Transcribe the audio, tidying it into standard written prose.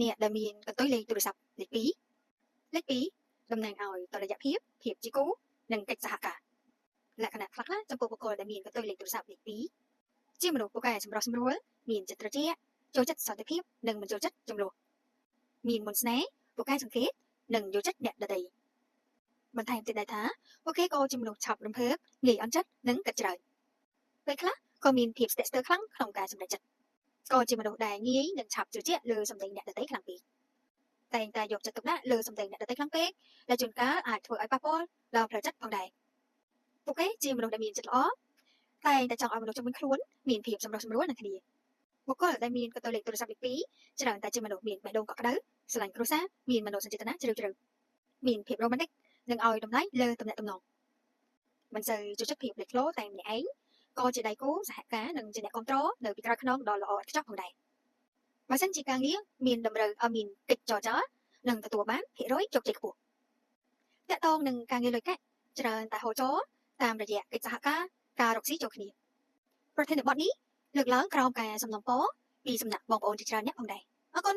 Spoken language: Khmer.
អ្នកដែលមានកន្ទុយលេខទូរស័ព្ទលេខ2លេខ2តំណាងឲ្យតុល្យភាពភាពជាគូនិងកិច្ចសហការលក្ខណៈខ្លះៗចំពោះបុគ្គលដែលមានកន្ទុយលេខទូរស័ព្ទលេខ2ជាមនុស្សពូកែសម្រស់សម្រួលមានចិត្តត្រជាក់ចូលចិត្តសន្តិភាពនិងមិនចូលចិត្តចំនួនមានមន្តស្នេហ៍ពូកែសង្កេតនិងយល់ចិត្តអ្នកដទៃបន្ថែមទៀតដែរថាពួកគេក៏ជាមនុស្សឆាប់រំភើបងាយអន់ចិត្តនិងគិតច្រើនពេលខ្លះក៏មានភាពស្ទាក់ស្ទើរខ្លាំងក្នុងការសម្រេចចិត្តក៏ជាមនុស្សដែលងាយនឹងឆាប់ជឿជាក់លើសម្ដីអ្នកដទៃខ្លាំងពេកតែងតែយកចិត្តទុកដាក់លើសម្ដីអ្នកដទៃខ្លាំងពេកដែលជួនកាលអាចធ្វើឲ្យប៉ះពាល់ដល់ផ្លូវចិត្តផងដែរពួកគេជាមនុស្សដែលមានចិត្តល្អតែងតែចង់ឲ្យមនុស្សជុំវិញខ្លួនមានភាពសម្រុះសម្រួលនឹងគ្នាបុគ្គលដែលមានកន្ទុយលេខទូរស័ព្ទលេខ2ច្រើនតែជាមនុស្សមានបេះដូងកក់ក្ដៅស្រឡាញ់គ្រួសារមានមនោសញ្ចេតនាជ្រាលជ្រៅមានភាពរ៉ូម៉ានទិកនិងឲ្យតម្លៃលើទំនាក់ទំនងមិនសូវចូលចិត្តភាពលេចធ្លោតែម្នាក់ឯងក៏ជាដៃគូសហការនិងជាអ្នកគ្រប់គ្រងនៅពីក្រោយខ្នងដ៏ល្អឥតខ្ចោះផងដែរបើសិនជាការងារមានតម្រូវឲ្យមានកិច្ចចរចានិងទទួលបានភាគរយជោគជ័យខ្ពស់តាក់ទងនឹងការងារលុយកាក់ច្រើនតែហូរចោលតាមរយៈកិច្ចសហការរកស៊ីចូលគ្នាប្រធានបទនេះលើកឡើងក្រោមការសំណូមពរពីសំណាក់បងប្អូនជាច្រើនអ្នកផងដែរអរគុណ